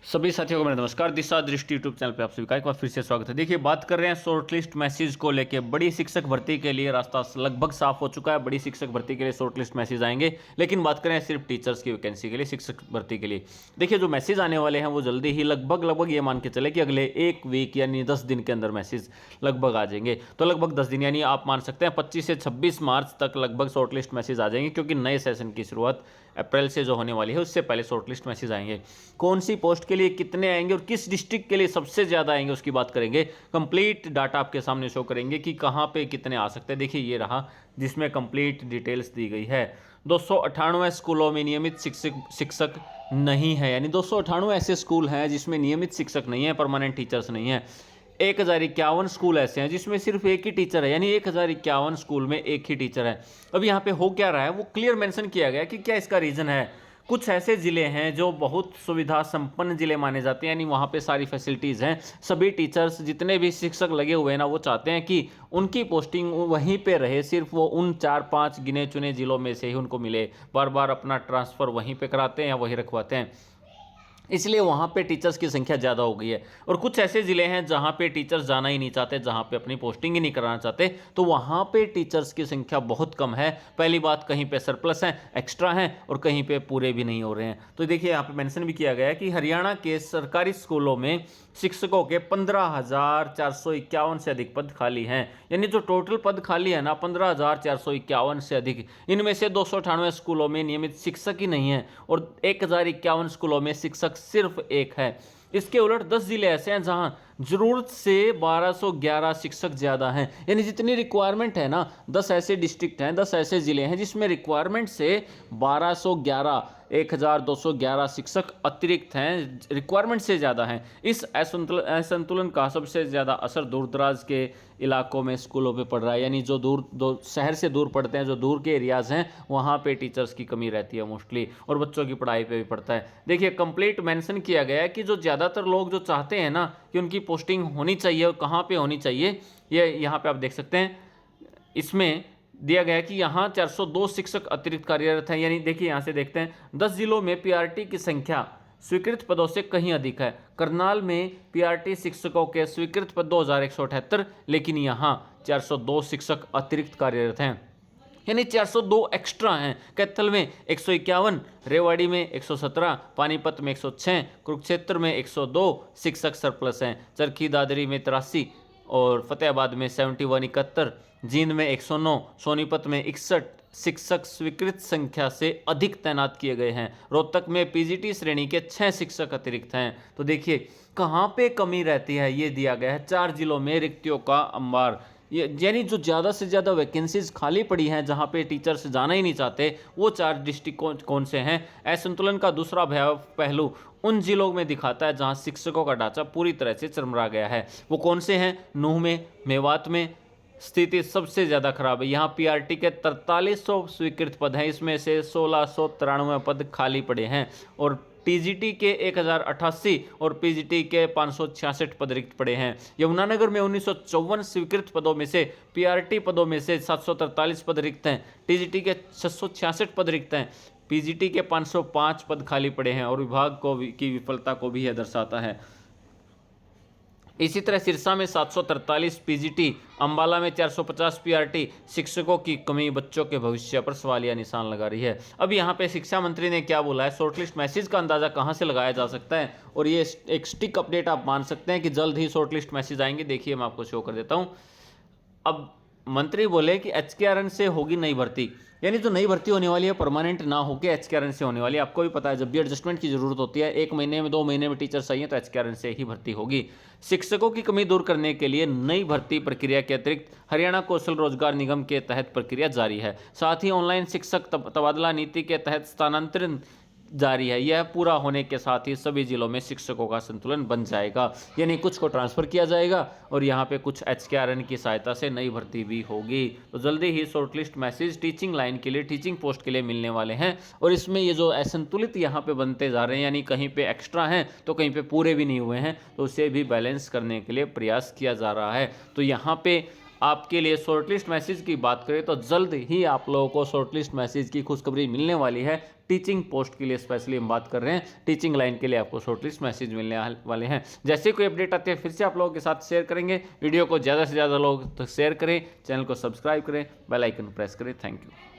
सभी साथियों को मेरा नमस्कार। दिशा दृष्टि यूट्यूब चैनल पे आप सभी का एक बार फिर से स्वागत है। देखिए, बात कर रहे हैं शॉर्ट लिस्ट मैसेज को लेके। बड़ी शिक्षक भर्ती के लिए रास्ता लगभग साफ हो चुका है। बड़ी शिक्षक भर्ती के लिए शॉर्ट लिस्ट मैसेज आएंगे, लेकिन बात करें सिर्फ टीचर्स की वैकेंसी के लिए, शिक्षक भर्ती के लिए। देखिए, जो मैसेज आने वाले हैं वो जल्दी ही लगभग ये मान के चले कि अगले एक वीक यानी 10 दिन के अंदर मैसेज लगभग आ जाएंगे। तो लगभग 10 दिन यानी आप मान सकते हैं 25 से 26 मार्च तक लगभग शॉर्ट लिस्ट मैसेज आ जाएंगे, क्योंकि नए सेशन की शुरुआत अप्रैल से जो होने वाली है उससे पहले शॉर्ट लिस्ट मैसेज आएंगे। कौन सी पोस्ट के लिए कितने आएंगे और किस डिस्ट्रिक्ट के लिए सबसे ज़्यादा आएंगे उसकी बात करेंगे। कंप्लीट डाटा आपके सामने शो करेंगे कि कहाँ पे कितने आ सकते हैं। देखिए, ये रहा जिसमें कंप्लीट डिटेल्स दी गई है। 298 स्कूलों में नियमित शिक्षक नहीं है, यानी 298 ऐसे स्कूल हैं जिसमें नियमित शिक्षक नहीं है, परमानेंट टीचर्स नहीं है। 1051 स्कूल ऐसे हैं जिसमें सिर्फ एक ही टीचर है, यानी 1051 स्कूल में एक ही टीचर है। अब यहाँ पे हो क्या रहा है वो क्लियर मेंशन किया गया कि क्या इसका रीज़न है। कुछ ऐसे ज़िले हैं जो बहुत सुविधा संपन्न ज़िले माने जाते हैं, यानी वहाँ पे सारी फैसिलिटीज़ हैं। सभी टीचर्स, जितने भी शिक्षक लगे हुए हैं ना, वो चाहते हैं कि उनकी पोस्टिंग वहीं पे रहे, सिर्फ वो उन 4-5 गिने चुने ज़िलों में से ही उनको मिले। बार बार अपना ट्रांसफ़र वहीं पे कराते हैं या वहीं रखवाते हैं, इसलिए वहाँ पे टीचर्स की संख्या ज़्यादा हो गई है। और कुछ ऐसे ज़िले हैं जहाँ पे टीचर्स जाना ही नहीं चाहते, जहाँ पे अपनी पोस्टिंग ही नहीं कराना चाहते, तो वहाँ पे टीचर्स की संख्या बहुत कम है। पहली बात, कहीं पे सरप्लस हैं, एक्स्ट्रा हैं, और कहीं पे पूरे भी नहीं हो रहे हैं। तो देखिए, यहाँ पे मेंशन भी किया गया है कि हरियाणा के सरकारी स्कूलों में शिक्षकों के 15,451 से अधिक पद खाली हैं, यानी जो टोटल पद खाली है ना 15,451 से अधिक। इनमें से 298 स्कूलों में नियमित शिक्षक ही नहीं है और 1051 स्कूलों में शिक्षक सिर्फ एक है। इसके उलट 10 जिले ऐसे हैं जहां जरूरत से 1211 शिक्षक ज्यादा हैं, यानी जितनी रिक्वायरमेंट है ना, 10 ऐसे डिस्ट्रिक्ट हैं, 10 ऐसे जिले हैं जिसमें रिक्वायरमेंट से 1211 शिक्षक अतिरिक्त हैं, रिक्वायरमेंट से ज़्यादा हैं। इस असंतुलन का सबसे ज़्यादा असर दूर दराज के इलाकों में स्कूलों पे पड़ रहा है, यानी जो शहर से दूर पड़ते हैं, जो दूर के एरियाज़ हैं, वहाँ पे टीचर्स की कमी रहती है मोस्टली, और बच्चों की पढ़ाई पे भी पड़ता है। देखिए, कंप्लीट मेंशन किया गया है कि जो ज़्यादातर लोग जो चाहते हैं ना कि उनकी पोस्टिंग होनी चाहिए और कहाँ पे होनी चाहिए, ये यहाँ पे आप देख सकते हैं। इसमें दिया गया है कि यहाँ 402 शिक्षक अतिरिक्त कार्यरत हैं, यानी देखिए यहाँ से देखते हैं 10 जिलों में पीआरटी की संख्या स्वीकृत पदों से कहीं अधिक है। करनाल में पीआरटी शिक्षकों के स्वीकृत पद 2178, लेकिन यहाँ 402 शिक्षक अतिरिक्त कार्यरत हैं, यानी 402 एक्स्ट्रा हैं। कैथल में 151, रेवाड़ी में 117, पानीपत में 106, कुरुक्षेत्र में 102 शिक्षक सरप्लस हैं, चरखी दादरी में 83 और फतेहाबाद में 71-71, जींद में 109, सोनीपत में 61 शिक्षक स्वीकृत संख्या से अधिक तैनात किए गए हैं। रोहतक में पीजीटी श्रेणी के 6 शिक्षक अतिरिक्त हैं। तो देखिए कहाँ पे कमी रहती है, ये दिया गया है। 4 जिलों में रिक्तियों का अंबार, ये यानी जो ज़्यादा से ज़्यादा वैकेंसीज खाली पड़ी हैं, जहाँ पे टीचर्स जाना ही नहीं चाहते, वो 4 डिस्ट्रिक्ट कौन से हैं। असंतुलन का दूसरा भयावह पहलू उन जिलों में दिखाता है जहाँ शिक्षकों का ढांचा पूरी तरह से चरमरा गया है। वो कौन से हैं? नूंह में, मेवात में स्थिति सबसे ज़्यादा खराब है। यहाँ पीआरटी के 4300 स्वीकृत पद हैं, इसमें से 1693 पद खाली पड़े हैं, और टीजीटी के 1088 और पीजीटी के 566 पद रिक्त पड़े हैं। यमुनानगर में 1954 स्वीकृत पदों में से पीआरटी पदों में से 743 पद रिक्त हैं, टीजीटी के 666 पद रिक्त हैं, पीजीटी के 505 पद खाली पड़े हैं, और विभाग की विफलता को भी यह दर्शाता है। इसी तरह सिरसा में 743 पीजीटी, अंबाला में 450 पीआरटी। शिक्षकों की कमी बच्चों के भविष्य पर सवालिया निशान लगा रही है। अब यहाँ पे शिक्षा मंत्री ने क्या बोला है, शॉर्टलिस्ट मैसेज का अंदाजा कहाँ से लगाया जा सकता है, और ये एक स्टिक अपडेट आप मान सकते हैं कि जल्द ही शॉर्टलिस्ट मैसेज आएंगे। देखिए, मैं आपको शो कर देता हूँ। अब मंत्री बोले कि एचकेआरएन से होगी नई भर्ती, यानी जो नई भर्ती होने वाली है परमानेंट ना होकर एचकेआरएन से होने वाली है। आपको भी पता है, जब भी एडजस्टमेंट की जरूरत होती है, 1 महीने में 2 महीने में टीचर चाहिए, तो एचकेआरएन से ही भर्ती होगी। शिक्षकों की कमी दूर करने के लिए नई भर्ती प्रक्रिया के अतिरिक्त हरियाणा कौशल रोजगार निगम के तहत प्रक्रिया जारी है। साथ ही ऑनलाइन शिक्षक तबादला नीति के तहत स्थानांतरण जारी है। यह पूरा होने के साथ ही सभी जिलों में शिक्षकों का संतुलन बन जाएगा, यानी कुछ को ट्रांसफ़र किया जाएगा और यहाँ पे कुछ एचकेआरएन की सहायता से नई भर्ती भी होगी। तो जल्दी ही शॉर्टलिस्ट मैसेज टीचिंग लाइन के लिए, टीचिंग पोस्ट के लिए मिलने वाले हैं। और इसमें ये जो असंतुलित यहाँ पे बनते जा रहे हैं, यानी कहीं पे एक्स्ट्रा हैं तो कहीं पे पूरे भी नहीं हुए हैं, तो उसे भी बैलेंस करने के लिए प्रयास किया जा रहा है। तो यहाँ पे आपके लिए शॉर्टलिस्ट मैसेज की बात करें तो जल्द ही आप लोगों को शॉर्टलिस्ट मैसेज की खुशखबरी मिलने वाली है। टीचिंग पोस्ट के लिए स्पेशली हम बात कर रहे हैं, टीचिंग लाइन के लिए आपको शॉर्टलिस्ट मैसेज मिलने वाले हैं। जैसे कोई अपडेट आते हैं फिर से आप लोगों के साथ शेयर करेंगे। वीडियो को ज़्यादा से ज़्यादा लोग तक शेयर करें, चैनल को सब्सक्राइब करें, बेल आइकन प्रेस करें। Thank you.